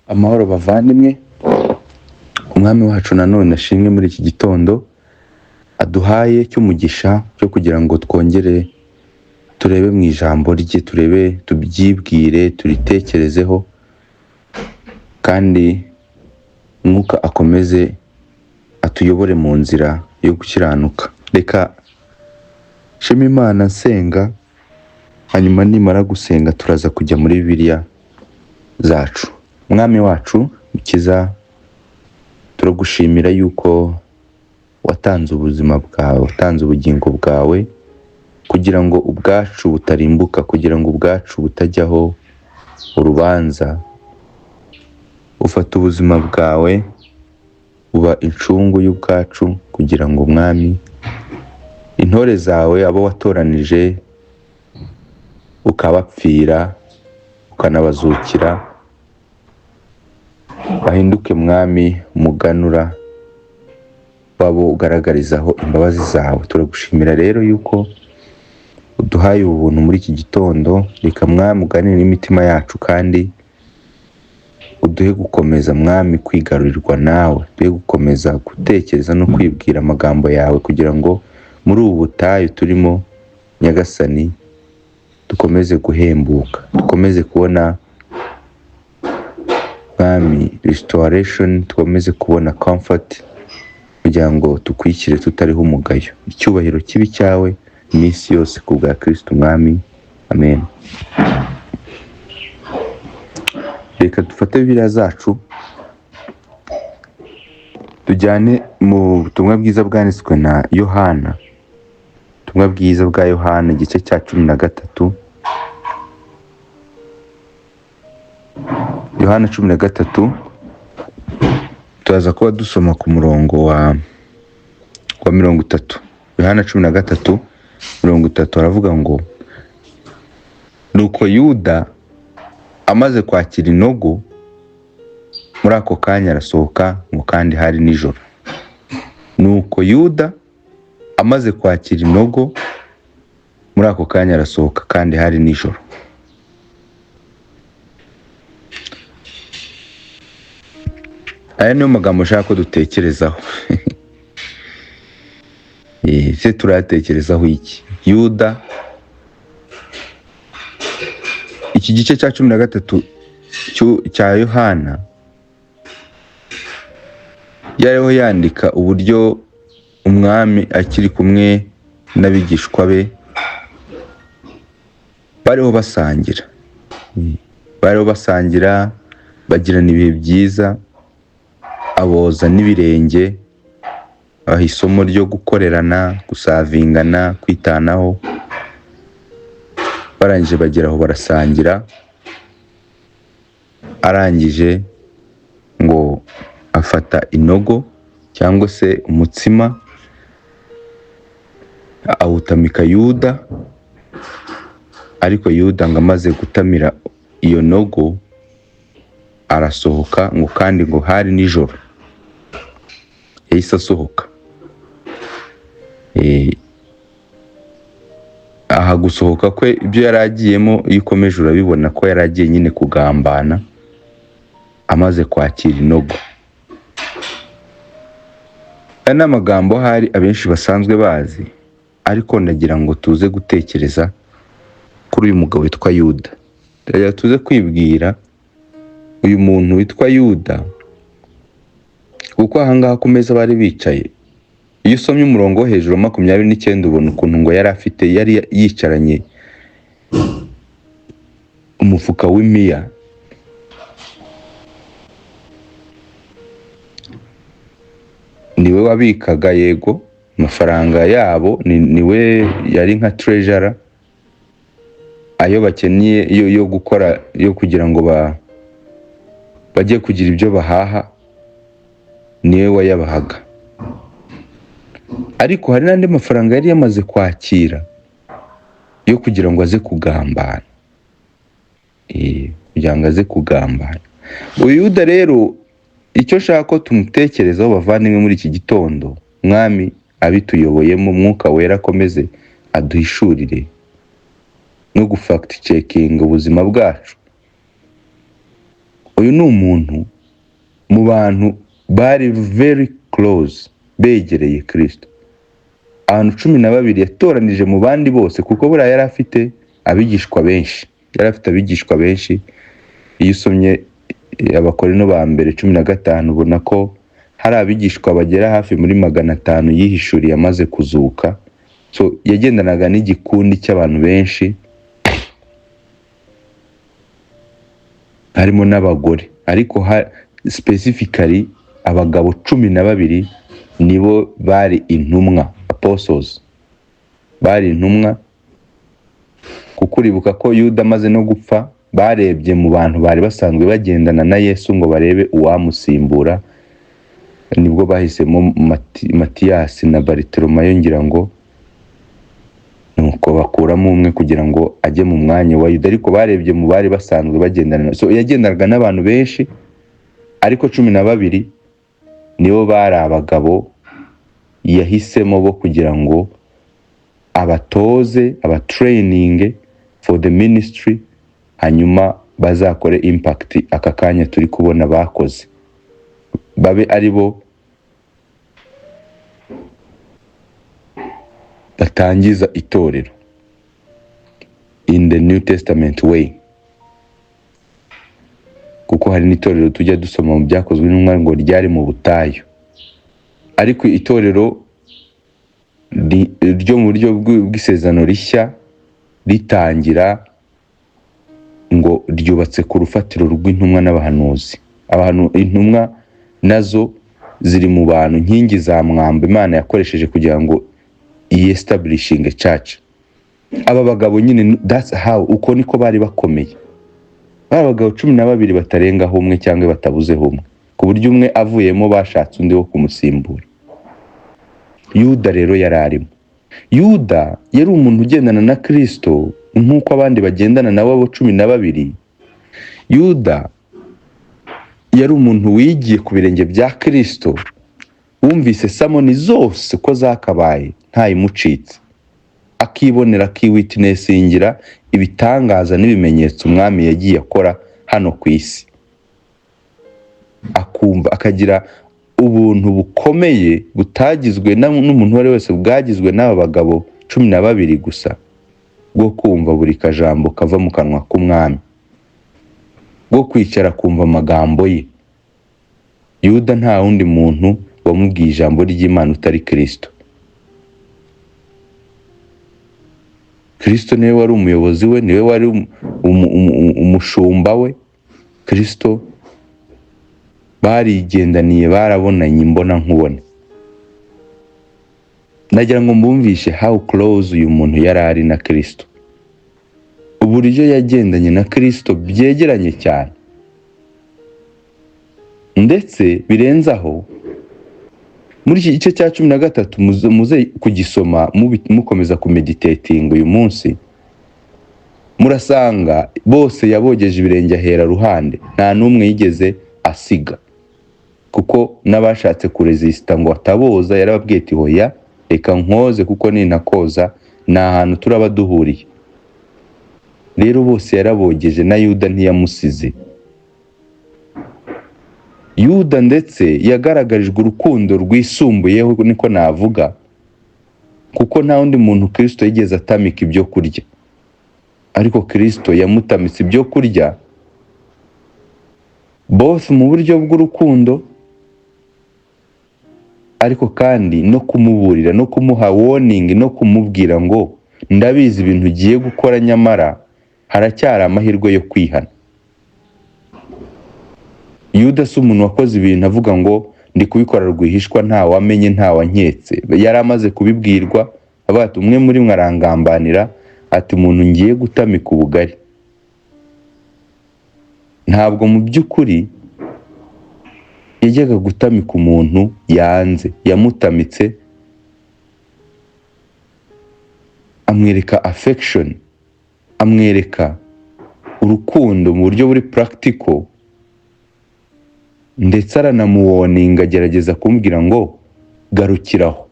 Amahoro bavandimwe, umwami wacu nanone ashimwe muri iki gitondo aduhaye cy'umugisha cyo kugira ngo twongere turebe mu ijambo rye, turebe tubyibwire, turitekerezeho kandi Mwuka akomeze atuyobore mu nzira yo gukiranuka. Reka shima Imana nsenga, hanyuma nimara gusenga turaza kujya muri Bibiliya zacu. Mwami wacu Mukiza, turagushimira yuko watanze ubuzima bwawe, watanze ubugingo bwawe kugira ngo ubwacu butarimbuka, kugira ngo ubwacu butajyaho urubanza. Ufata ubuzima bwawe uba incungu y'ubwacu kugira ngo Mwami intore zawe abo watoranije ukabapfira ukanabazukira bahinduke Mwami umuganura wabo ugaragarizaho imbabazi zawe. Turagushimira rero yuko uduhaye ubuntu muri iki gitondo. Reka Mwami uganire n'imitima yacu kandi uduhe gukomeza Mwami kwigarurirwa nawe, duhe gukomeza gutekereza no kwibwira amagambo yawe kugira ngo muri ubu butayu turimo Nyagasani dukomeze guhembuka, dukomeze kubona Mwami restoration, dukomeze kubona comfort kugira ngo tukwikire tutariho umugayo. Icyubahiro kibi cyawe iminsi yose ku bwa Kristo Mwami, amen. Reka dufate Bibiliya zacu tujyane mu butumwa bwiza bwanditswe na Yohana, ubutumwa bwiza bwa Yohana igice cya 13. Yohana 13 turaza kuba dusoma ku murongo wa 30. Yohana 13:30 aravuga ngo, nuko Yuda amaze kwakira inogo, muri ako kanya arasohoka, ngo kandi hari nijoro. Nuko Yuda amaze kwakira inogo, muri ako kanya arasohoka kandi hari nijoro. Aya niyo magambo ushaka ko dutekerezaho. Se turayatekerezaho iki? Yuda, iki gice cya 13 cya Yohana yariho yandika uburyo umwami akiri kumwe n'abigishwa be bariho basangira, bagirana ibihe byiza, aboza n'ibirenge, aho isomo ryo gukorerana, gusavingana, kwitanaho. Barangije bageraho barasangira, arangije ngo afata inogo cyangwa se umutsima awutamika Yuda, ariko Yuda ngo amaze gutamira iyo nogo arasohoka, ngo kandi ngo hari nijoro. Yahise asohoka. Aha gusohoka kwe ibyo yari agiyemo iyo ukomeje urabibona ko yari agiye nyine kugambana amaze kwakira inogo. Aya ni amagambo hari abenshi basanzwe bazi, ariko ndagira ngo tuze gutekereza kuri uyu mugabo witwa Yuda. Ndagira tuze kwibwira uyu muntu witwa Yuda, kuko ahangaha ku meza bari bicaye, iyo usomye umurongo wo hejuru 29 ubona ukuntu ngo yari yicaranye umufuka w'imiya. Niwe wabikaga yego amafaranga yabo, niwe yari nka treasurer, ayo bakeneye yo gukora, yo kugira ngo bajye kugira ibyo bahaha, niwe wayabahaga. Ariko hari n'andi mafaranga yari yamaze kwakira yo kugira ngo aze kugambana, kugira ngo aze kugambana. Uyu Yuda rero icyo shaka ko tumutekerezaho bavandimwe muri iki gitondo, Mwami abituyoboyemo, Mwuka Wera akomeze aduhishurire no gufact checking ubuzima bwacu, uyu ni umuntu mu bantu bari very close, begereye Kristo. Abantu 12 yatoranije mu bandi bose, kuko buriya yari afite abigishwa benshi. Iyo usomye Abakorinto ba mbere 15 ubona ko hari abigishwa bagera hafi muri 500 yihishuriye amaze kuzuka. So yagendanaga n'igikundi cy'abantu benshi, harimo n'abagore, ariko specifically abagabo 12 nibo bari intumwa, apostles, bari intumwa. Kuko uribuka ko Yuda amaze no gupfa, barebye mu bantu bari basanzwe bagendana na Yesu ngo barebe uwamusimbura, nibwo bahisemo Matiyasi na Bartolomayo, ngira ngo nuko bakuramo umwe kugira ngo ajye mu mwanya wa Yuda, ariko barebye mu bari basanzwe bagendana. So yagendanaga n'abantu benshi, ariko 12 nibo bari abagabo yahisemo bo kugira ngo abatoze, abatraining for the ministry, hanyuma bazakore impact aka kanya turi kubona bakoze, babe ari bo batangiza itorero in the New Testament way. Kuko hari n'itorero tujya dusoma mu byakozwe n'umwami ngo ryari mu butayu, ariko itorero ryo mu buryo bw'isezerano rishya ritangira ngo ryubatse ku rufatiro rw'intumwa n'abahanuzi. Intumwa nazo ziri mu bantu nkingi za mwamba Imana yakoresheje kugira ngo establishing a church. Aba bagabo nyine, that's how, uko niko bari bakomeye. Bari abagabo 12 batarengaho umwe cyangwa batabuzeho umwe, ku buryo umwe avuyemo bashatse undi wo kumusimbura. Yuda rero yararimo. Yuda yari umuntu ugendana na Kristo nk'uko abandi bagendana nabo abo 12. Yuda yari umuntu wigiye ku birenge bya Kristo, wumvise samoni zose ko zakabaye ntayimucitse, akibonera, akiwitnessingira ibitangaza n'ibimenyetso umwami yagiye akora hano ku isi, akumva, akagira ubuntu bukomeye butagizwe n'umuntu wari wese, bwagizwe n'aba bagabo 12 gusa, bwo kumva buri kajambo kava mu kanwa k'umwami, bwo kwicara kumva amagambo ye. Yuda nta wundi muntu wamubwiye ijambo ry'Imana utari Kristo. Kristo niwe wari umuyobozi we, niwe wari umushumba we. Kristo barigendaniye, barabonanye imbona nkubone. Nagira ngo mbumvishe how close uyu muntu yari ari na Kristo, uburyo yagendanye na Kristo byegeranye cyane, ndetse birenzaho. Muri iki gice cya 13 muze kugisoma mukomeza kumeditating uyu munsi, murasanga bose yabogeje ibirenge ahera ruhande, nta n'umwe yigeze asiga. Kuko n'abashatse kuresista ngo ataboza, yarababwiye ati hoya, reka nkoze kuko ninakoza nta hantu turaba duhuriye. Rero bose yarabogeje, na Yuda ntiyamusize. Yuda ndetse yagaragarijwe urukundo rwisumbuyeho, niko navuga, kuko nta wundi muntu Kristo yigeze atamika ibyo kurya, ariko Kristo yamutamitse ibyo kurya, both mu buryo bw'urukundo, ariko kandi no kumuburira, no kumuha warning, no kumubwira ngo ndabizi ibintu ugiye gukora, nyamara haracyari amahirwe yo kwihana. Yuda si umuntu wakoze ibintu avuga ngo ndi kubikora rwihishwa, nta wamenye, nta wanketse. Yari amaze kubibwirwa, abati umwe muri mwe arangambanira, ati umuntu ngiye gutamika ubugari. Ntabwo mu by'ukuri yajyaga gutamika umuntu yanze, yamutamitse amwereka affection, amwereka urukundo mu buryo buri practical, ndetse aranamuwoninga, agerageza kumbwira ngo garukiraho,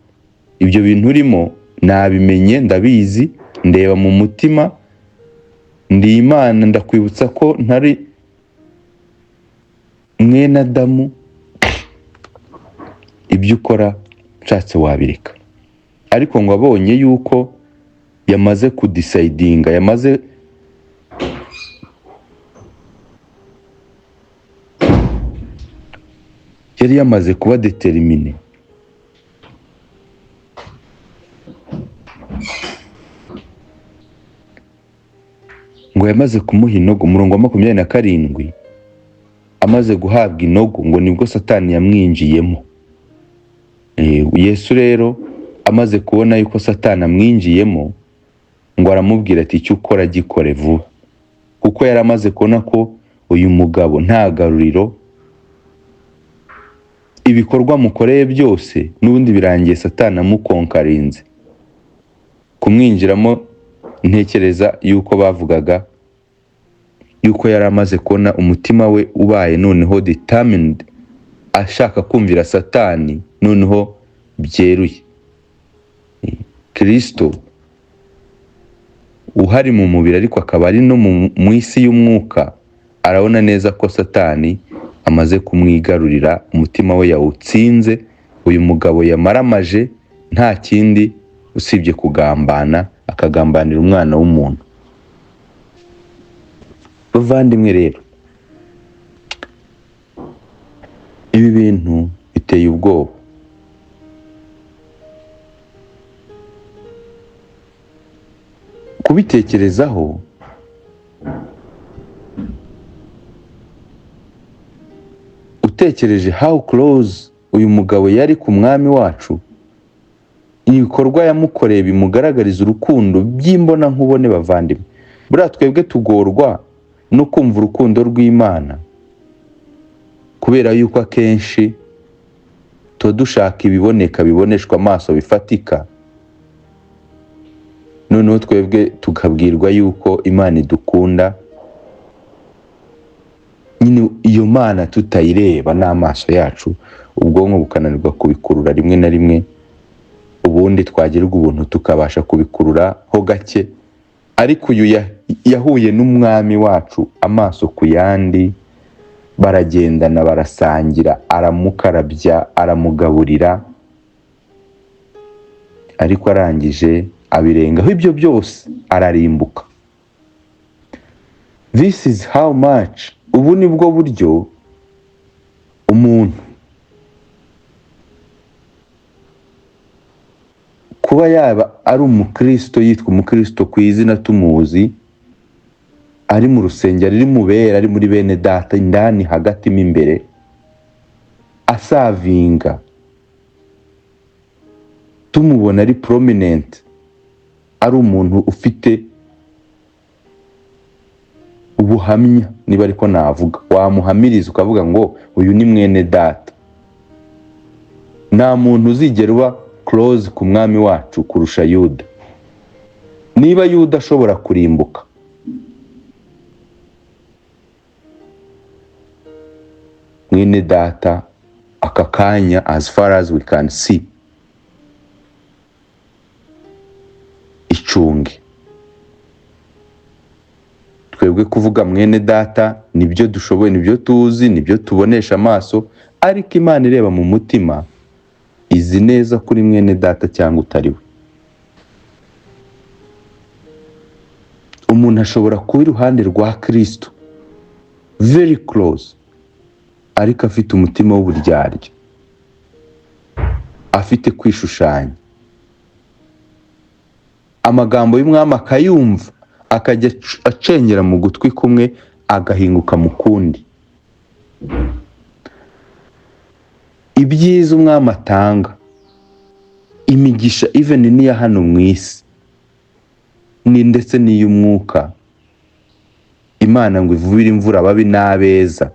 ibyo bintu urimo nabimenye, ndabizi, ndeba mu mutima, ndi Imana, ndakwibutsa ko ntari mwene Adamu, ibyo ukora nshatse wabireka. Ariko ngo abonye yuko yamaze kudisayidinga, yari yamaze kuba determine, ngo yamaze kumuha inogo. Umurongo wa 27, amaze guhabwa inogo ngo nibwo Satani yamwinjiyemo. Yesu rero amaze kubona yuko Satani amwinjiyemo, ngo aramubwira ati icyo ukora gikore vuba, kuko yari amaze kubona ko uyu mugabo nta garuriro, ibikorwa mukoreye byose n'ubundi birangiye Satani amukonkarinze. Kumwinjiramo ntekereza yuko bavugaga yuko yari amaze kubona umutima we ubaye noneho determined, ashaka kumvira Satani noneho byeruye. Kristo uhari mu mubiri ariko akaba ari no mu isi y'umwuka, arabona neza ko Satani amaze kumwigarurira, umutima we yawutsinze. Uyu mugabo yamaramaje nta kindi usibye kugambana, akagambanira umwana w'umuntu. Bavandimwe rero, ibi bintu biteye ubwoba. Kubitekerezaho, utekereje how close uyu mugabo yari ku mwami wacu, ibikorwa yamukoreye bimugaragariza urukundo by'imbona nkubone. Bavandimwe, buriya twebwe tugorwa no kumva urukundo rw'Imana, kubera yuko akenshi tuba dushaka ibiboneka, biboneshwa amaso, bifatika. Noneho twebwe tukabwirwa yuko Imana idukunda, nyine iyo Mana tutayireba n'amaso yacu, ubwonko bukananirwa kubikurura rimwe na rimwe, ubundi twagirirwa ubuntu tukabasha kubikurura ho gake. Ariko uyu yahuye n'umwami wacu amaso ku yandi, baragendana, barasangira, aramukarabya, aramugaburira, ariko arangije abirengaho ibyo byose ararimbuka. This is how much, ubu ni bwo buryo umuntu kuba yaba ari umukristo, yitwa umukristo ku izina tumuzi, ari mu rusengero, ari mu bera, ari muri bene data indani hagati mo imbere, asavinga, tumubona ari prominent, ari umuntu ufite ubuhamya, niba ariko navuga, wamuhamiriza ukavuga ngo uyu ni mwene data. Nta muntu uzigera uba close ku mwami wacu kurusha Yuda. Niba Yuda ashobora kurimbuka, mwene data aka kanya, as far as we can see, icunge. Twebwe kuvuga mwene data nibyo dushoboye, nibyo tuzi, nibyo tubonesha amaso, ariko Imana ireba mu mutima izi neza kuri mwene data cyangwa utari we. Umuntu ashobora kuba iruhande rwa Kristo, very close, ariko afite umutima w'uburyarya, afite kwishushanya. Amagambo y'umwami akayumva, akajya acengera mu gutwi kumwe, agahinguka mu kundi. Ibyiza umwami atanga, imigisha even niya hano mu isi, ni ndetse n'iy'umwuka, Imana ngo ivubire imvura ababi n'abeza,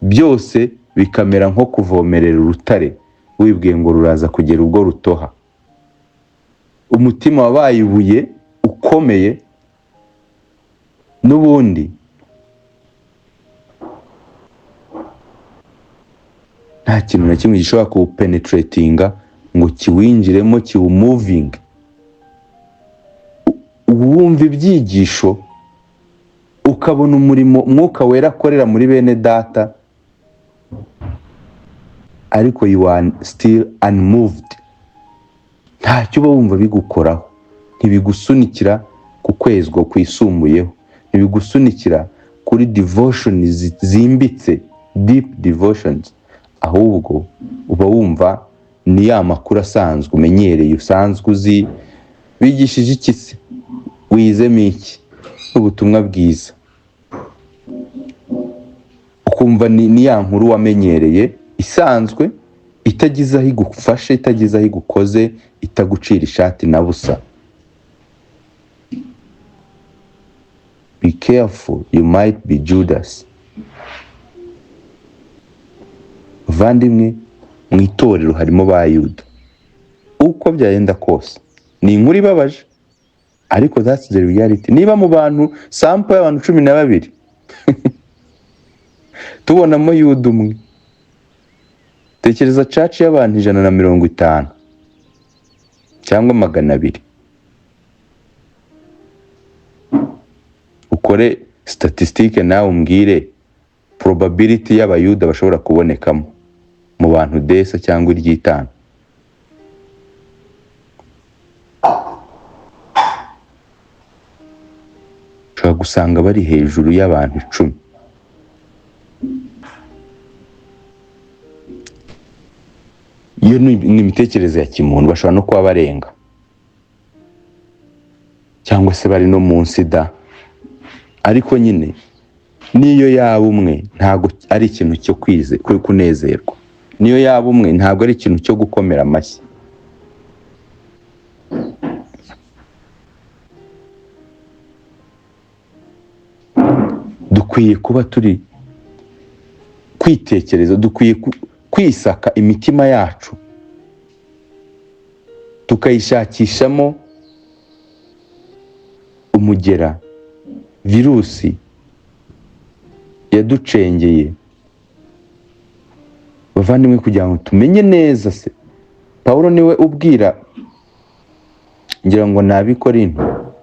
byose bikamera nko kuvomerera urutare, wibwiye ngo ruraza kugera ubwo rutoha. Umutima wabaye ibuye ukomeye, n'ubundi nta kintu na kimwe gishobora kupenetratinga ngo kiwinjiremo, kiwumuvinge. Wumva ibyigisho, ukabona umurimo Mwuka Wera akorera muri bene data, ariko you are still unmoved. Ntacyo uba wumva bigukoraho, ntibigusunikira ku kwezwa kwisumbuyeho, ntibigusunikira kuri devotion zimbitse, deep devotions, ahubwo uba wumva ni ya makuru asanzwe umenyereye, usanzwe uzi. Bigishije iki se? Wizemo iki? Ubutumwa bwiza. Ukumva ni ya nkuru wamenyereye isanzwe, itagize aho igufashe, itagize aho igukoze, itagucira ishati na busa. Be careful, you might be Judas. Vandimwe, mu itorero harimo ba Yuda. Uko byagenda kose ni inkuru ibabaje, ariko that's the reality. Niba mu bantu sample y'abantu 12 tubonamo Yuda umwe, tekereza church y'abantu 150 cyangwa 200. Ukore statistique nawe umbwire probability y'abayuda bashobora kubonekamo mu bantu desa cyangwa iry'itanu. Ushobora gusanga bari hejuru y'abantu 10. Iyo ni imitekerereze ya kimuntu, bashobora no kuba barenga cyangwa se bari no munsi da. Ariko nyine niyo yaba umwe ntago ari ikintu cyo kunezerwa, niyo yaba umwe ntago ari ikintu cyo gukomera amashyi. Dukwiye kuba turi kwitekereza, dukwiye kwisaka imitima yacu, tukayishakishamo umugera, virusi yaducengeye. Bavandimwe, kugira ngo tumenye neza se, Pawulo niwe ubwira, ngira ngo n'Abikorinto,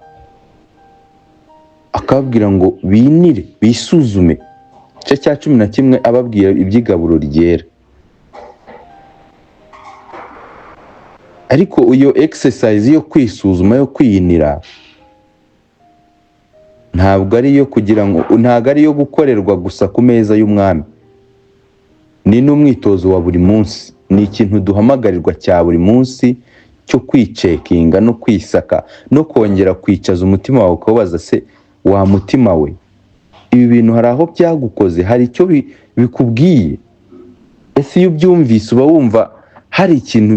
akababwira ngo binire, bisuzume. Igice cya 11 ababwira iby'igaburo ryera. Ariko iyo exercise yo kwisuzuma, yo kwiyinira, ntabwo ari yo kugira ngo, ntabwo ari yo gukorerwa gusa ku meza y'umwami. Ni n'umwitozo wa buri munsi, ni ikintu duhamagarirwa cya buri munsi cyo kwicekinga no kwisaka no kongera kwicaza umutima wawe ukabaza se, wa mutima we, ibi bintu hari aho byagukoze, hari icyo bikubwiye? Ese iyo ubyumvise uba wumva hari ikintu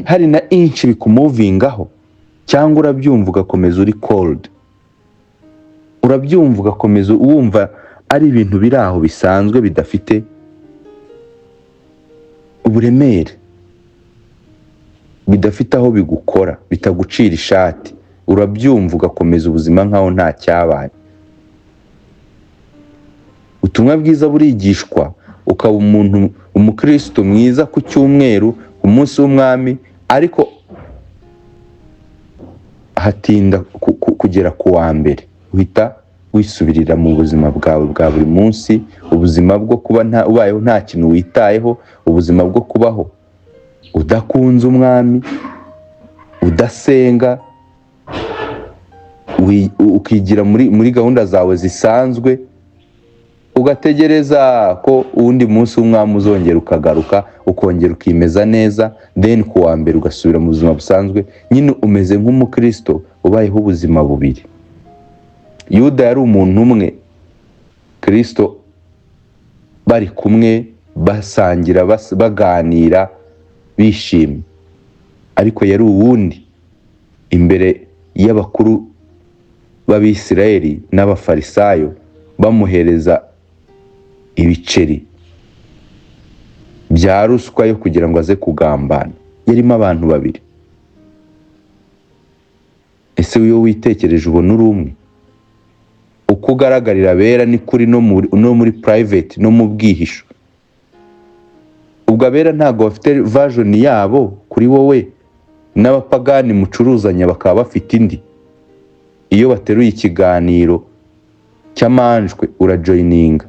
hari na inch bikumuvingaho, cyangwa urabyumva ugakomeza uri cold? Urabyumva ugakomeza wumva ari ibintu biri aho bisanzwe bidafite uburemere, bidafite aho bigukora, bitagucira ishati. Urabyumva ugakomeza ubuzima nkaho nta cyabaye. Ubutumwa bwiza burigishwa, ukaba umukristo mwiza ku cyumweru, umunsi w'umwami, ariko hatinda kugera ku wa mbere uhita wisubirira mu buzima bwawe bwa buri munsi, ubuzima bwo kuba ubayeho nta kintu witayeho, ubuzima bwo kubaho udakunze umwami, udasenga, ukigira muri gahunda zawe zisanzwe, ugategereza ko uwundi munsi w'umwami uzongera ukagaruka, ukongera ukimeza neza, then ku wa mbere ugasubira mu buzima busanzwe. Nyine umeze nk'umukristo ubayeho ubuzima bubiri. Yuda yari umuntu umwe, Kristo bari kumwe, basangira, baganira, bishimye. Ariko yari uwundi imbere y'abakuru b'Abisirayeli n'Abafarisayo, bamuhereza ibiceri bya ruswa yo kugira ngo aze kugambana. Yarimo abantu babiri. Ese iyo witekereje ubona uri umwe? Uko ugaragarira abera ni kuri no muri private, no mu bwihisho. Ubwo abera ntago bafite version yabo kuri wowe, n'abapagani mucuruzanya bakaba bafite indi. Iyo bateruye ikiganiro cy'amanjwe urajoininga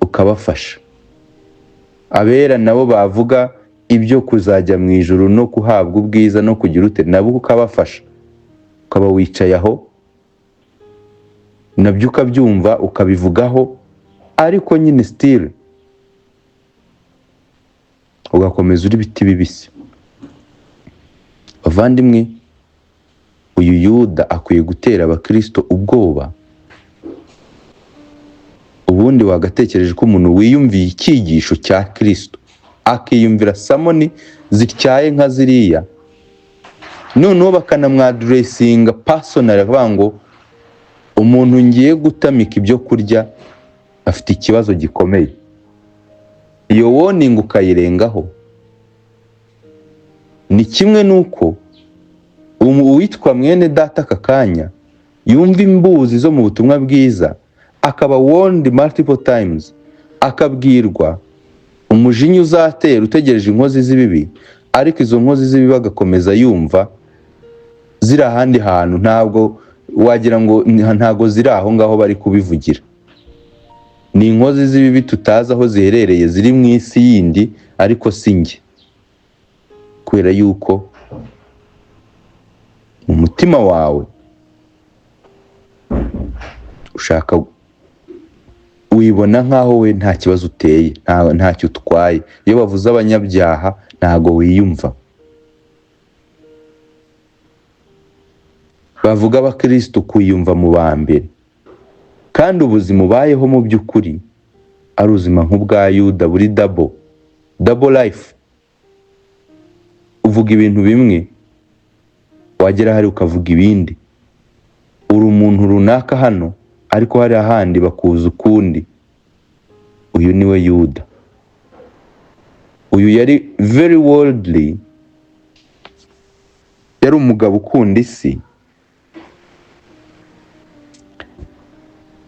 ukabafasha. abera nabo bavuga ibyo kuzajya mu ijuru no kuhabwa ubwiza no kugira ute, nabo ukabafasha, ukaba wicaye aho nabyo ukabyumva ukabivugaho, ariko nyine still ugakomeza uri biti bibisi. Bavandimwe, uyu Yuda akwiye gutera abakristo ubwoba. Ubundi wagatekereje ko umuntu wiyumviye icyigisho cya Kristo akiyumvira samoni zityaye nka ziriya, noneho bakanamwadressinga personal, akavuga ngo umuntu ngiye gutamika ibyo kurya afite ikibazo gikomeye, iyo warning ukayirengaho. Ni kimwe nuko uwitwa mwene data aka kanya yumva imbuzi zo mu butumwa bwiza, akaba warned multiple times, akabwirwa umujinya uzatera utegereje inkozi z'ibibi, ariko izo nkozi z'ibibi agakomeza yumva ziri ahandi hantu, ntabwo wagira ngo ntabwo ziri aho ngaho bari kubivugira. Ni inkozi z'ibibi tutazi aho ziherereye, ziri mu isi yindi, ariko si njye. Kubera yuko mu mutima wawe ushaka, wibona nkaho we nta kibazo uteye, ntacyo utwaye. Iyo bavuze abanyabyaha ntago wiyumva. Bavuga abakristo kwiyumva mu ba mbere, kandi ubuzima ubayeho mu by'ukuri ari ubuzima nk'ubwa Yuda, buri double life. Uvuga ibintu bimwe, wagera hari ukavuga ibindi. Uri umuntu runaka hano, ariko hari ahandi bakuza ukundi. Uyu niwe Yuda. Uyu yari very worldly, yari umugabo ukunda isi,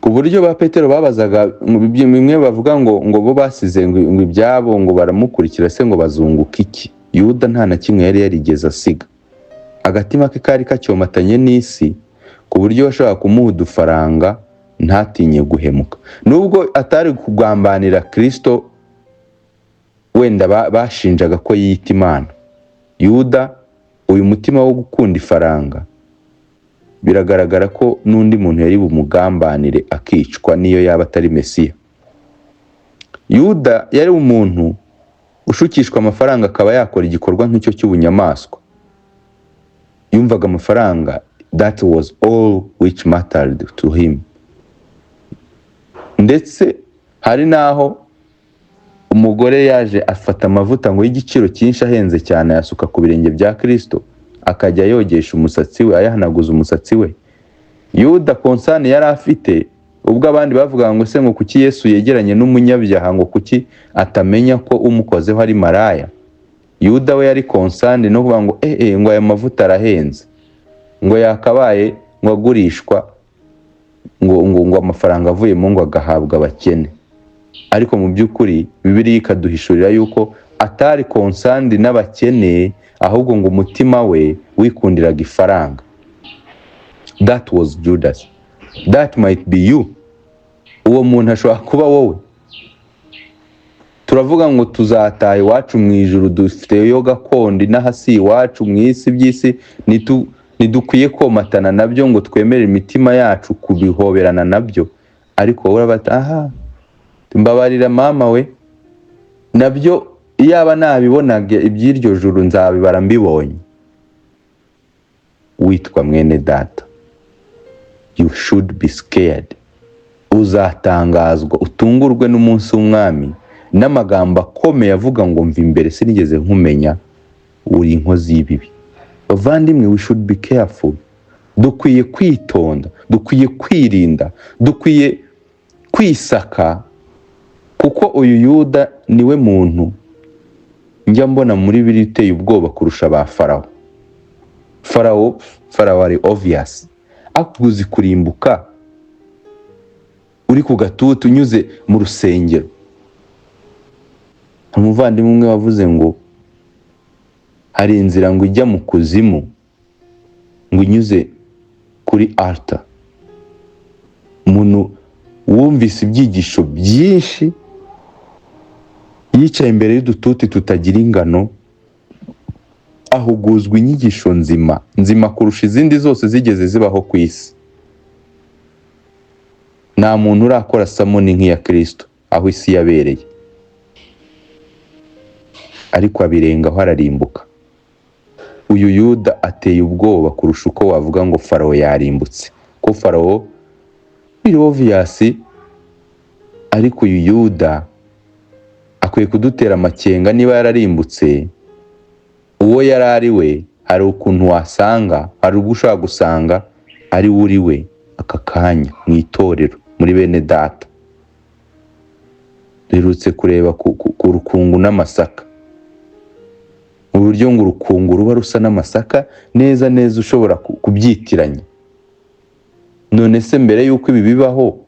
ku buryo ba Petero babazaga bimwe, bavuga ngo bo basize ngo ibyabo, ngo baramukurikira se ngo bazunguka iki? Yuda nta na kimwe yari yarigeze asiga. Agatima ke kari kacyomatanye n'isi, ku buryo bashobora kumuha udufaranga ntatinye guhemuka. Nubwo atari kugambanira Kristo, wenda bashinjaga ko yita Imana. Yuda, uyu mutima wo gukunda ifaranga, biragaragara ko n'undi muntu yari bumugambanire akicwa niyo yaba atari Mesiya. Yuda yari umuntu ushukishwa amafaranga, akaba yakora igikorwa nk'icyo cy'ubunyamaswa. Yumvaga amafaranga, that was all which mattered to him. Ndetse hari naho umugore yaje afata amavuta ngo y'igiciro cyinshi ahenze cyane, yasuka ku birenge bya Kristo, akajya yogesha umusatsi we, ayahanaguza umusatsi we. Yuda konsani yari afite, ubwo abandi bavuga ngo se ngo kuki Yesu yegeranye n'umunyabyaha, ngo kuki atamenya ko umukozeho ari maraya. Yuda we yari konsani no kuvuga ngo ngo aya mavuta arahenze, ngo yakabaye ngo agurishwa, ngo amafaranga avuyemo ngo agahabwa abakene. Ariko mu by'ukuri Bibiliya ikaduhishurira yuko atari konsani n'abakene, ahubwo ngo umutima we wikundiraga ifaranga. That was Judas. That might be you. Uwo muntu ashobora kuba wowe. Turavuga ngo tuzataha iwacu mu ijuru, dufiteyo gakondo n'ahasi iwacu mu isi by'isi, ntidukwiye komatana nabyo ngo twemere imitima yacu kubihoberana nabyo. Ariko wowe urabata, mbabarira mama we, nabyo iyaba nabibonaga iby'iryo juru nzabibara mbibonye. Witwa mwene data, you should be scared. Uzatangazwa, utungurwe n'umunsi w'umwami n'amagambo akomeye avuga ngo mva imbere sinigeze nkumenya, uri inkozi y'ibibi. Bavandimwe, we should be careful. Dukwiye kwitonda, dukwiye kwirinda, dukwiye kwisaka, kuko uyu Yuda niwe muntu njya mbona muri biri iteye ubwoba kurusha ba Farawo. Farawo ari obvious, akuzi kurimbuka uri ku gatutu unyuze mu rusengero. Umuvandimwe umwe wavuze ngo hari inzira ngo ijya mu kuzimu, ngo inyuze kuri altar. Umuntu wumvise ibyigisho byinshi yicaye imbere y'udututi tutagira ingano, ahuguzwa inyigisho nzima kurusha izindi zose zigeze zibaho ku isi. Nta muntu urakora samoni nk'iya Kristo aho isi yabereye, ariko abirengaho ararimbuka. Uyu Yuda ateye ubwoba kurusha uko wavuga ngo Farawo yarimbutse, ko Farawo biri obvious, ariko uyu Yuda akwiye kudutera amakenga. Niba yararimbutse, uwo yari ari we, hari ukuntu wasanga, hari ubwo ushobora gusanga ari uri we aka kanya mu itorero, muri bene data. Rerutse kureba ku rukungu n'amasaka, uburyo ngo urukungu ruba rusa n'amasaka neza neza, ushobora kubyitiranya. None se mbere y'uko ibi bibaho,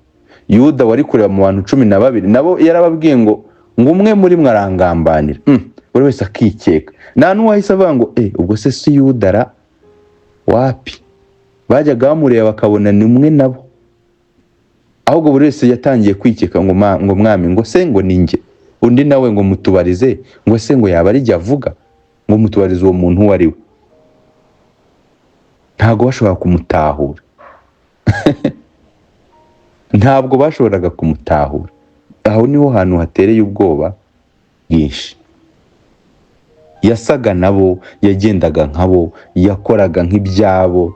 Yuda wari kureba mu bantu 12 nabo yarababwiye ngo umwe muri mwe arangambanira. Buri wese akikeka, nta n'uwahise avuga ngo ubwo se si Yuda ra? Wapi? Bajyaga bamureba bakabona ni umwe nabo, ahubwo buri wese yatangiye kwikeka ngo mwami, ngo se ngo ni njye. Undi nawe ngo mutubarize, ngo se ngo yaba ari jye avuga, ngo mutubarize uwo muntu uwo ari we. Ntabwo bashobora kumutahura. Ntabwo bashoboraga kumutahura. Aho niho hantu hatereye ubwoba bwinshi. Yasaga nabo, yagendaga nkabo, yakoraga nk'ibyabo.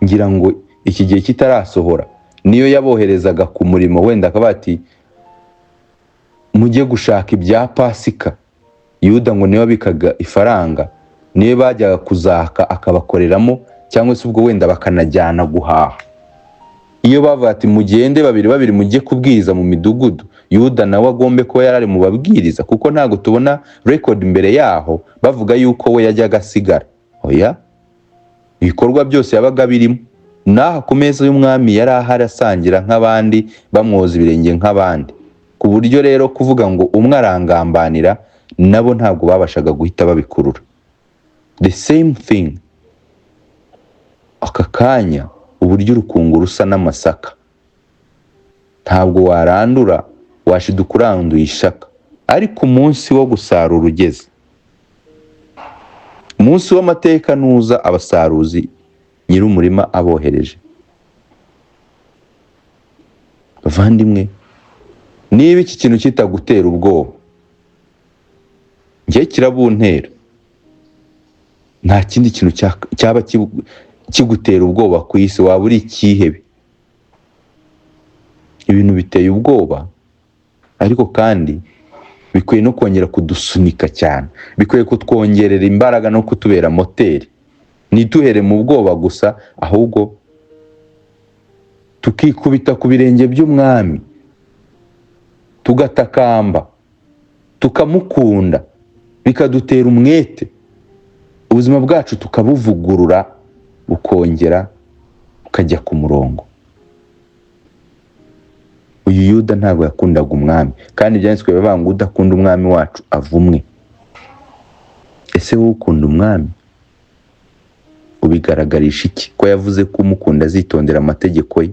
Ngira ngo iki gihe kitarasohora, niyo yaboherezaga ku murimo, wenda akaba ati mujye gushaka ibya Pasika. Yuda ngo niwe bikaga ifaranga, niyo bajyaga kuzaka akabakoreramo, cyangwa se ubwo wenda bakanajyana guhaha. Iyo bavuga ati mugende babiri mujye kubwiriza mu midugudu, Yuda nawe agombe kuba yarari mu babwiriza, kuko ntago tubona record imbere yaho bavuga yuko we yajyaga asigara. Oya, ibikorwa byose yabaga birimo. Naha ku meza y'umwami yari ahari asangira nk'abandi, bamwoza ibirenge nk'abandi. Ku buryo rero kuvuga ngo umwe arangambanira, nabo ntabwo babashaga guhita babikurura. The same thing. Aka kanya uburyo urukungu rusa n'amasaka, ntabwo warandura, washiduka uranduye ishaka. Ariko umunsi wo gusarura ugeze, umunsi w'amateka nuza, abasaruzi nyir'umurima abohereje. Bavandimwe, niba iki kintu kitagutera ubwoba, njye kirabuntera. Nta kindi kintu cyaba kigutera ubwoba ku isi, waba uri ikihebe. Ibintu biteye ubwoba, ariko kandi bikwiye no kongera kudusunika cyane, bikwiye kutwongerera imbaraga no kutubera moteri. Nituhere mu bwoba gusa, ahubwo tukikubita ku birenge by'umwami, tugatakamba, tukamukunda, bikadutera umwete, ubuzima bwacu tukabuvugurura, ukongera ukajya ku murongo. Uyu Yuda ntabwo yakundaga umwami, kandi byanditswe bivuga ngo udakunda umwami wacu avumwe. Ese wowe ukunda umwami? Ubigaragarisha iki? Ko yavuze ko umukunda azitondera amategeko ye.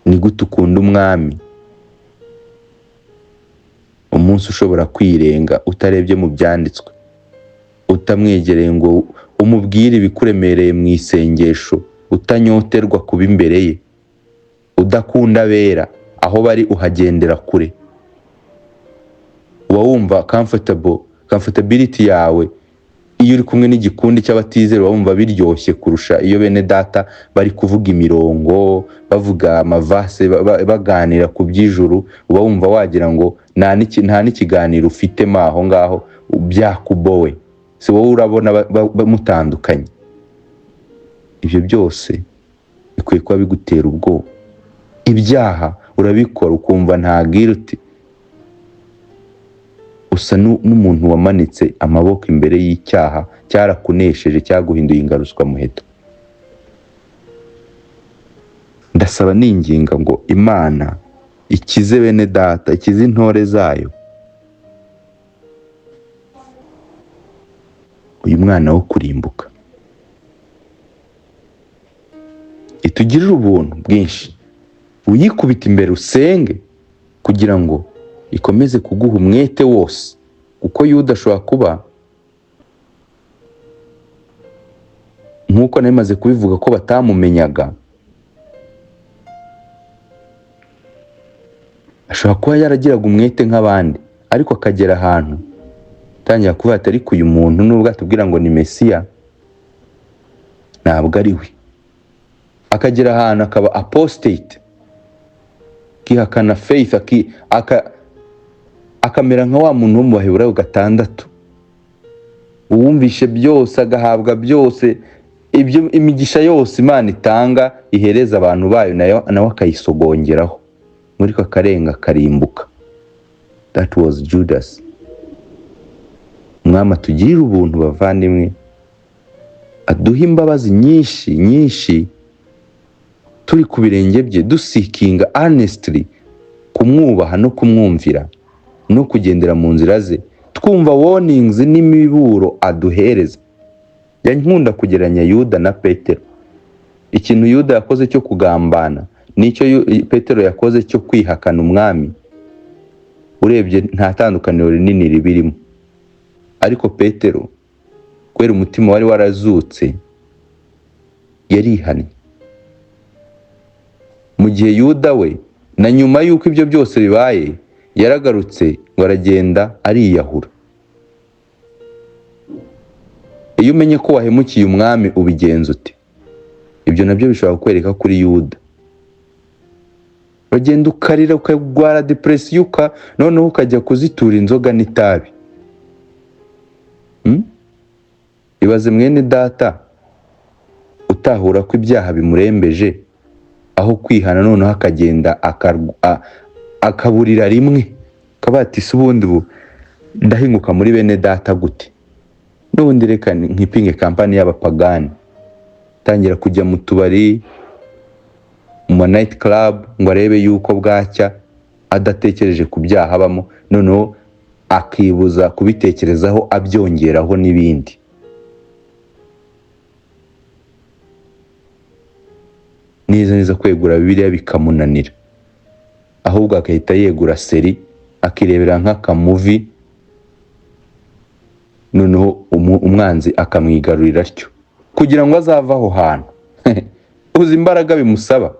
Ni gute ukunda umwami umunsi ushobora kwirenga utarebye mu byanditswe, utamwegereye ngo umubwire ibikuremereye mu isengesho, utanyoterwa kuba imbere ye, udakunda abera, aho bari uhagendera kure. Uba wumva comfortability yawe iyo uri kumwe n'igikundi cy'abatizera, wumva biryoshye kurusha iyo bene data bari kuvuga imirongo, bavuga amavase, baganira ku by'ijuru. Uba wumva wagira ngo nta n'ikiganiro ufitemo aho ngaho, byakubowe. Si wowe urabona bamutandukanye. Ibyo byose bikwiye kuba bigutera ubwoba. Ibyaha urabikora ukumva nta guilty, usa n'umuntu wamanitse amaboko imbere y'icyaha cyarakunesheje, cyaguhinduye ingaruzwa muheto. Ndasaba ninginga ngo Imana ikize bene data, ikize intore zayo, uyu mwana wo kurimbuka. Itugirire ubuntu bwinshi, uyikubita imbere usenge, kugira ngo ikomeze kuguha umwete wose, kuko Yuda ashobora kuba nk'uko narimaze kubivuga ko batamumenyaga, ashobora kuba yaragiraga umwete nk'abandi, ariko akagera ahantu tangira kuvuga ati ariko uyu muntu nubwo atubwira ngo ni Mesiya ntabwo ari we. Akagera ahantu akaba apostate, akihakana faith, akamera nka wa muntu wo mu Baheburayo 6, uwumvishe byose agahabwa byose, ibyo imigisha yose Imana itanga ihereza abantu bayo nawe akayisogongeraho, muri ko akarenga karimbuka. That was Judas. Umwami atugirire ubuntu bavandimwe, aduha imbabazi nyinshi turi ku birenge bye, dusikinga honestly kumwubaha no kumwumvira no kugendera mu nzira ze, twumva warnings n'imiburo aduhereza. Yankunda kugeranya Yuda na Petero. Ikintu Yuda yakoze cyo kugambana nicyo Petero yakoze cyo kwihakana umwami, urebye nta tandukaniro rinini ribirimo. Ariko Petero kubera umutima wari warazutse yarihannye, mu gihe Yuda we na nyuma y'uko ibyo byose bibaye yaragarutse ngo aragenda ariyahura. Iyo umenye ko wahemukiye umwami ubigenza ute? Ibyo nabyo bishobora kukwereka kuri Yuda. Uragenda ukarira, ukagwara depression, noneho ukajya kuzitura inzoga n'itabi. Ibaze mwene data utahura ko ibyaha bimurembeje, aho kwihana noneho akagenda akaburira rimwe, kabati se ubundi ndahinguka muri bene data gute? N'ubundi reka nkipinge kampani y'abapagani, tangira kujya mu tubari, mu night club, ngo arebe yuko bwacya adatekereje ku byaha abamo, noneho akibuza kubitekerezaho abyongeraho n'ibindi. Neza kwegura Bibiliya bikamunanira, ahubwo akahita yegura seri akirebera nk'akamuvi, noneho umwanzi akamwigarurira atyo kugira ngo azava aho hantu. Uzi imbaraga bimusaba.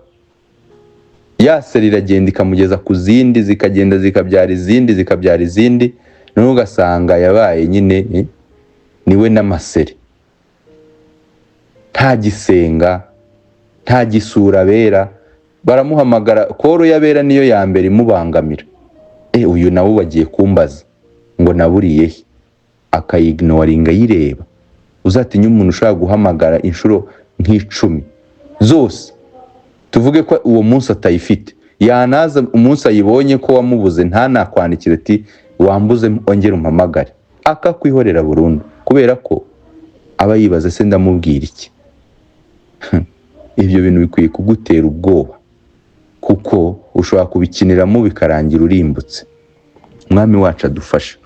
Ya seri iragenda ikamugeza ku zindi, zikagenda zikabyara izindi, noneho ugasanga yabaye nyine niwe n'amaseri, nta gisenga, nta gisura bera. Baramuhamagara koro yabera niyo ya mbere imubangamira. Uyu nawe bagiye kumbaza ngo naburiye he, akayignoringa yireba. Uzatinya umuntu ushaka guhamagara inshuro nk'10 zose, tuvuge ko uwo munsi atayifite, yanaza umunsi ayibonye ko wamubuze ntanakwandikira ati wambuze ongera umpamagare, akakwihorera burundu, kubera ko aba yibaza se ndamubwira iki. Ibyo bintu bikwiye kugutera ubwoba, kuko ushobora kubikiniramo bikarangira urimbutse. Umwami wacu adufasha.